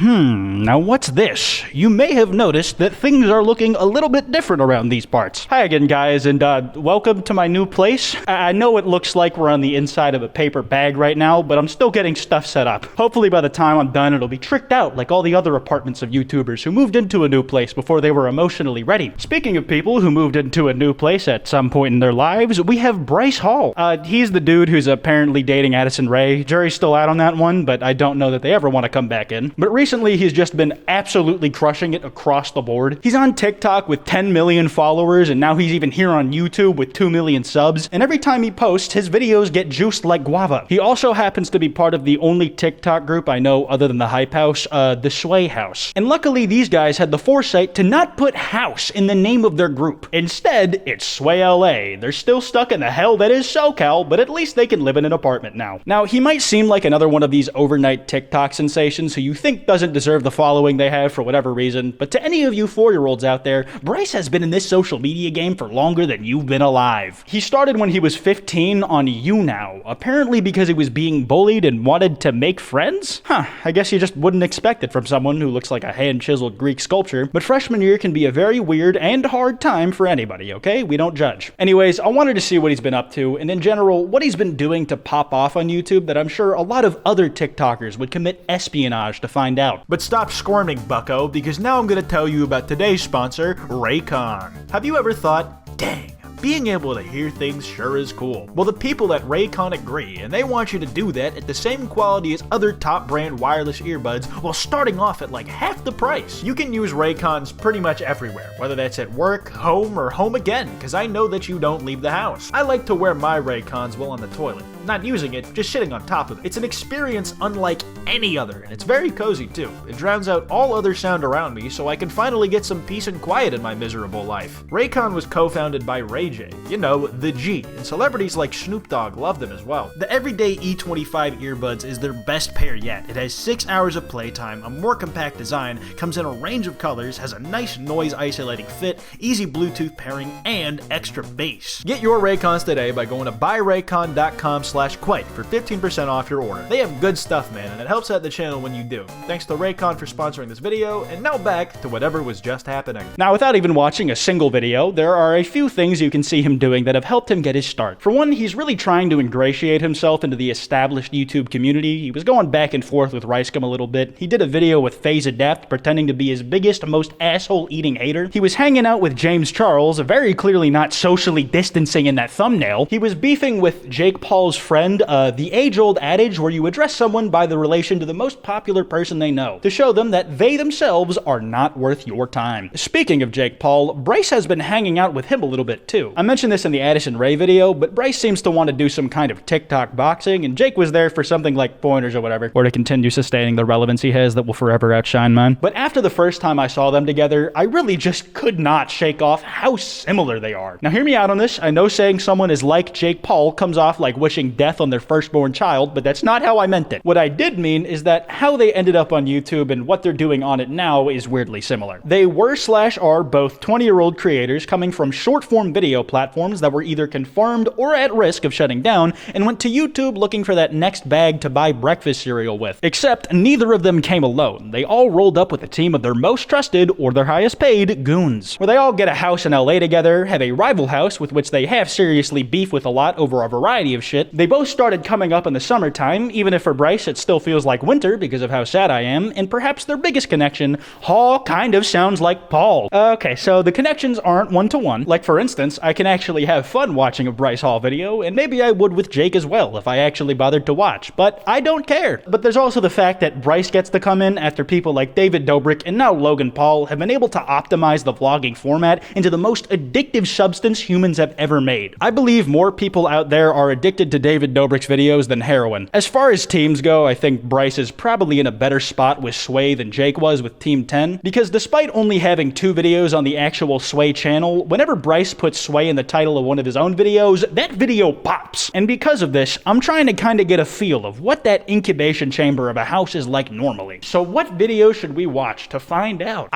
Now what's this? You may have noticed that things are looking a little bit different around these parts. Hi again, guys, and welcome to my new place. I know it looks like we're on the inside of a paper bag right now, but I'm still getting stuff set up. Hopefully by the time I'm done, it'll be tricked out like all the other apartments of YouTubers who moved into a new place before they were emotionally ready. Speaking of people who moved into a new place at some point in their lives, we have Bryce Hall. He's the dude who's apparently dating Addison Rae. Jury's still out on that one, but I don't know that they ever want to come back in. But recently, he's just been absolutely crushing it across the board. He's on TikTok with 10 million followers, and now he's even here on YouTube with 2 million subs. And every time he posts, his videos get juiced like guava. He also happens to be part of the only TikTok group I know other than the Hype House, the Sway House. And luckily, these guys had the foresight to not put house in the name of their group. Instead, it's Sway LA. They're still stuck in the hell that is SoCal, but at least they can live in an apartment now. Now, he might seem like another one of these overnight TikTok sensations who you think doesn't deserve the following they have for whatever reason, but to any of you 4-year-olds out there, Bryce has been in this social media game for longer than you've been alive. He started when he was 15 on YouNow, apparently because he was being bullied and wanted to make friends? I guess you just wouldn't expect it from someone who looks like a hand-chiseled Greek sculpture, but freshman year can be a very weird and hard time for anybody, okay? We don't judge. Anyways, I wanted to see what he's been up to, and in general, what he's been doing to pop off on YouTube that I'm sure a lot of other TikTokers would commit espionage to find out. But stop squirming, bucko, because now I'm gonna tell you about today's sponsor, Raycon. Have you ever thought, dang, being able to hear things sure is cool? Well, the people at Raycon agree, and they want you to do that at the same quality as other top brand wireless earbuds while starting off at like half the price. You can use Raycons pretty much everywhere, whether that's at work, home, or home again, because I know that you don't leave the house. I like to wear my Raycons while on the toilet. Not using it, just sitting on top of it. It's an experience unlike any other, and it's very cozy too. It drowns out all other sound around me, so I can finally get some peace and quiet in my miserable life. Raycon was co-founded by Ray J, you know, the G, and celebrities like Snoop Dogg love them as well. The everyday E25 earbuds is their best pair yet. It has 6 hours of playtime, a more compact design, comes in a range of colors, has a nice noise isolating fit, easy Bluetooth pairing, and extra bass. Get your Raycons today by going to buyraycon.com/Kwite for 15% off your order. They have good stuff, man, and it helps out the channel when you do. Thanks to Raycon for sponsoring this video, and now back to whatever was just happening. Now, without even watching a single video, there are a few things you can see him doing that have helped him get his start. For one, he's really trying to ingratiate himself into the established YouTube community. He was going back and forth with Ricegum a little bit. He did a video with FaZe Adept pretending to be his biggest, most asshole-eating hater. He was hanging out with James Charles, very clearly not socially distancing in that thumbnail. He was beefing with Jake Paul's friend, the age-old adage where you address someone by the relation to the most popular person they know, to show them that they themselves are not worth your time. Speaking of Jake Paul, Bryce has been hanging out with him a little bit too. I mentioned this in the Addison Rae video, but Bryce seems to want to do some kind of TikTok boxing, and Jake was there for something like pointers or whatever, or to continue sustaining the relevance he has that will forever outshine mine. But after the first time I saw them together, I really just could not shake off how similar they are. Now hear me out on this. I know saying someone is like Jake Paul comes off like wishing death on their firstborn child, but that's not how I meant it. What I did mean is that how they ended up on YouTube and what they're doing on it now is weirdly similar. They were/are both 20-year-old creators coming from short-form video platforms that were either confirmed or at risk of shutting down and went to YouTube looking for that next bag to buy breakfast cereal with. Except neither of them came alone. They all rolled up with a team of their most trusted or their highest paid goons, where they all get a house in LA together, have a rival house with which they have seriously beef with a lot over a variety of shit. They both started coming up in the summertime, even if for Bryce it still feels like winter because of how sad I am, and perhaps their biggest connection, Hall kind of sounds like Paul. Okay, so the connections aren't one-to-one. Like for instance, I can actually have fun watching a Bryce Hall video, and maybe I would with Jake as well if I actually bothered to watch, but I don't care. But there's also the fact that Bryce gets to come in after people like David Dobrik and now Logan Paul have been able to optimize the vlogging format into the most addictive substance humans have ever made. I believe more people out there are addicted to David Dobrik's videos than heroin. As far as teams go, I think Bryce is probably in a better spot with Sway than Jake was with Team 10, because despite only having 2 videos on the actual Sway channel, whenever Bryce puts Sway in the title of one of his own videos, that video pops. And because of this, I'm trying to kind of get a feel of what that incubation chamber of a house is like normally. So what video should we watch to find out?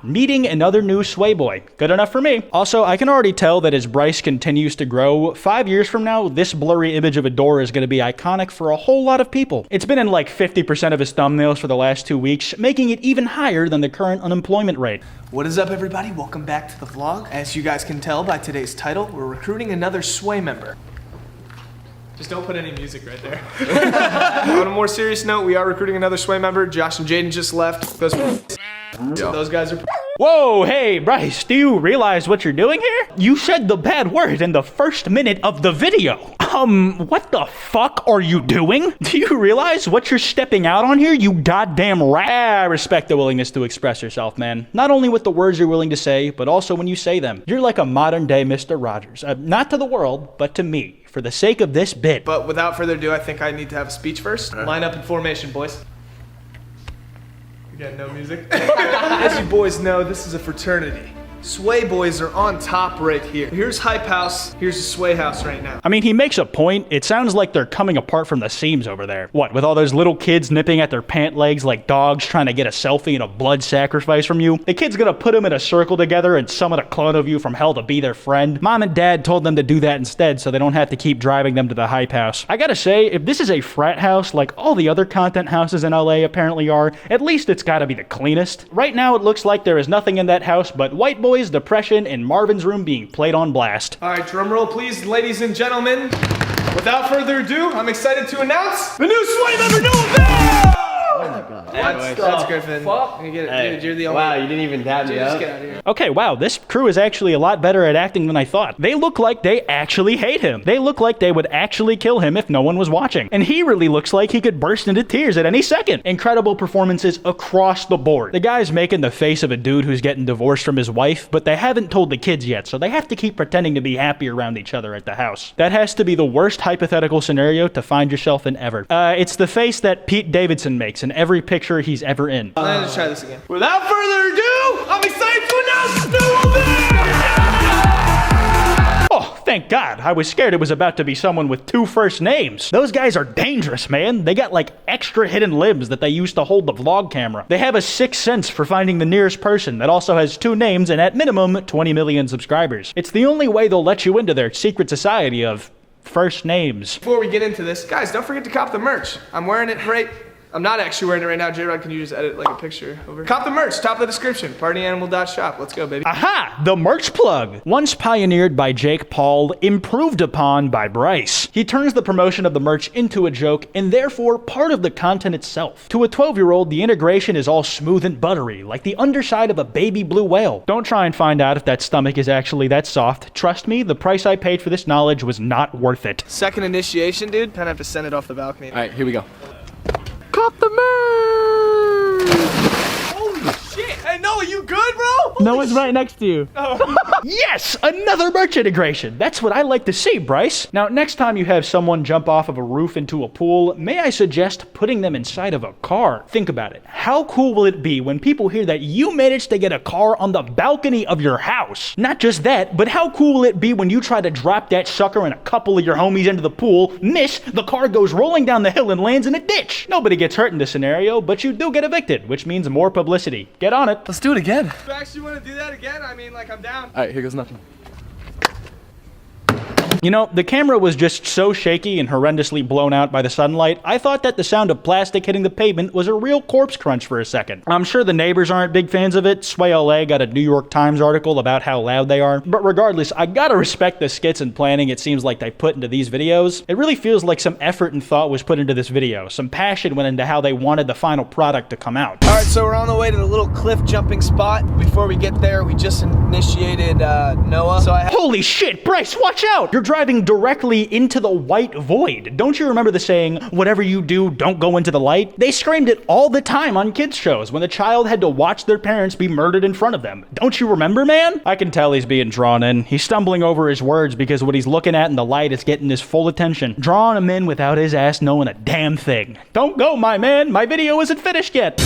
Meeting another new Sway boy. Good enough for me. Also, I can already tell that as Bryce continues to grow, 5 years from now, this blurry image of a door is going to be iconic for a whole lot of people. It's been in like 50% of his thumbnails for the last 2 weeks, making it even higher than the current unemployment rate. What is up, everybody? Welcome back to the vlog. As you guys can tell by today's title, we're recruiting another Sway member. Just don't put any music right there. On a more serious note, we are recruiting another Sway member. Josh and Jaden just left. Those guys are... Whoa, hey, Bryce, do you realize what you're doing here? You said the bad word in the first minute of the video. What the fuck are you doing? Do you realize what you're stepping out on here, you goddamn rat? I respect the willingness to express yourself, man. Not only with the words you're willing to say, but also when you say them. You're like a modern day Mr. Rogers. Not to the world, but to me, for the sake of this bit. But without further ado, I think I need to have a speech first. Line up in formation, boys. Again, no music. As you boys know, this is a fraternity. Sway boys are on top right here. Here's Hype House, here's a Sway House right now. I mean, he makes a point. It sounds like they're coming apart from the seams over there. What, with all those little kids nipping at their pant legs like dogs trying to get a selfie and a blood sacrifice from you? The kid's gonna put them in a circle together and summon a clone of you from hell to be their friend. Mom and dad told them to do that instead so they don't have to keep driving them to the Hype House. I gotta say, if this is a frat house like all the other content houses in LA apparently are, at least it's gotta be the cleanest. Right now it looks like there is nothing in that house but white boys, depression, and Marvin's Room being played on blast. All right, drum roll please, ladies and gentlemen. Without further ado, I'm excited to announce the new Sway member, Noah! Oh my god. That's Griffin. Fuck. You get it. Hey, Dude, you're the only wow, you didn't even dab me Dude, just up. get out of here. Okay, wow, this crew is actually a lot better at acting than I thought. They look like they actually hate him. They look like they would actually kill him if no one was watching. And he really looks like he could burst into tears at any second. Incredible performances across the board. The guy's making the face of a dude who's getting divorced from his wife, but they haven't told the kids yet, so they have to keep pretending to be happy around each other at the house. That has to be the worst hypothetical scenario to find yourself in ever. It's the face that Pete Davidson makes in every picture he's ever in. I'm gonna try this again. Without further ado, I'm excited to announce Noah! Oh, thank God. I was scared it was about to be someone with 2 first names. Those guys are dangerous, man. They got like extra hidden limbs that they use to hold the vlog camera. They have a 6th sense for finding the nearest person that also has 2 names and at minimum 20 million subscribers. It's the only way they'll let you into their secret society of first names. Before we get into this, guys, don't forget to cop the merch. I'm wearing it right... I'm not actually wearing it right now. J-Rod, can you just edit like a picture over? Cop the merch, top of the description, partyanimal.shop. Let's go, baby. Aha! The merch plug! Once pioneered by Jake Paul, improved upon by Bryce. He turns the promotion of the merch into a joke and therefore part of the content itself. To a 12-year-old, the integration is all smooth and buttery, like the underside of a baby blue whale. Don't try and find out if that stomach is actually that soft. Trust me, the price I paid for this knowledge was not worth it. Second initiation, dude. Kind of have to send it off the balcony. All right, here we go. Cop the merch! Holy shit! Hey, Noah, you good, bro? Noah's right next to you. Yes! Another merch integration! That's what I like to see, Bryce. Now, next time you have someone jump off of a roof into a pool, may I suggest putting them inside of a car? Think about it. How cool will it be when people hear that you managed to get a car on the balcony of your house? Not just that, but how cool will it be when you try to drop that sucker and a couple of your homies into the pool, miss, the car goes rolling down the hill and lands in a ditch? Nobody gets hurt in this scenario, but you do get evicted, which means more publicity. Get on it. Let's do it again. You actually want to do that again? I mean, like, I'm down. All right, here goes nothing. You know, the camera was just so shaky and horrendously blown out by the sunlight, I thought that the sound of plastic hitting the pavement was a real corpse crunch for a second. I'm sure the neighbors aren't big fans of it. Sway LA got a New York Times article about how loud they are. But regardless, I gotta respect the skits and planning it seems like they put into these videos. It really feels like some effort and thought was put into this video. Some passion went into how they wanted the final product to come out. All right, so we're on the way to the little cliff jumping spot. Before we get there, we just initiated Noah. So Holy shit, Bryce, watch out! You're driving directly into the white void. Don't you remember the saying, whatever you do, don't go into the light? They screamed it all the time on kids shows when the child had to watch their parents be murdered in front of them. Don't you remember, man? I can tell he's being drawn in. He's stumbling over his words because what he's looking at in the light is getting his full attention. Drawing him in without his ass knowing a damn thing. Don't go, my man. My video isn't finished yet.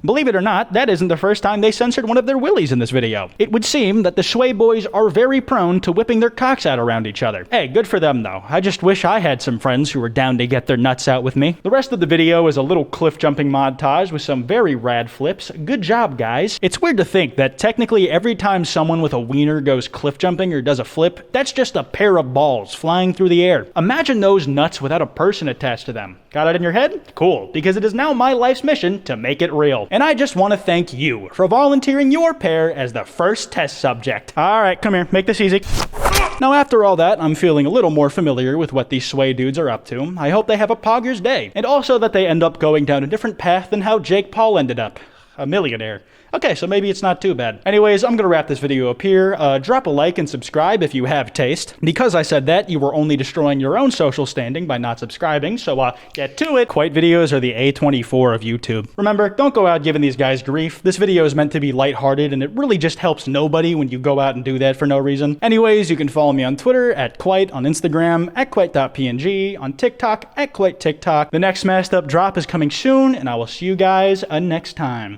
Believe it or not, that isn't the first time they censored one of their willies in this video. It would seem that the Sway boys are very prone to whipping their cocks out around each other. Hey, good for them though. I just wish I had some friends who were down to get their nuts out with me. The rest of the video is a little cliff jumping montage with some very rad flips. Good job, guys. It's weird to think that technically every time someone with a wiener goes cliff jumping or does a flip, that's just a pair of balls flying through the air. Imagine those nuts without a person attached to them. Got it in your head? Cool, because it is now my life's mission to make it real. And I just want to thank you for volunteering your pair as the first test subject. Alright, come here, make this easy. Now after all that, I'm feeling a little more familiar with what these Sway dudes are up to. I hope they have a pogger's day. And also that they end up going down a different path than how Jake Paul ended up. A millionaire. Okay, so maybe it's not too bad. Anyways, I'm gonna wrap this video up here. Drop a like and subscribe if you have taste. Because I said that, you were only destroying your own social standing by not subscribing, so get to it. Kwite videos are the A24 of YouTube. Remember, don't go out giving these guys grief. This video is meant to be lighthearted, and it really just helps nobody when you go out and do that for no reason. Anyways, you can follow me on Twitter, @Kwite, on Instagram, @Kwite.png, on TikTok, @KwiteTikTok. The next messed up drop is coming soon, and I will see you guys next time.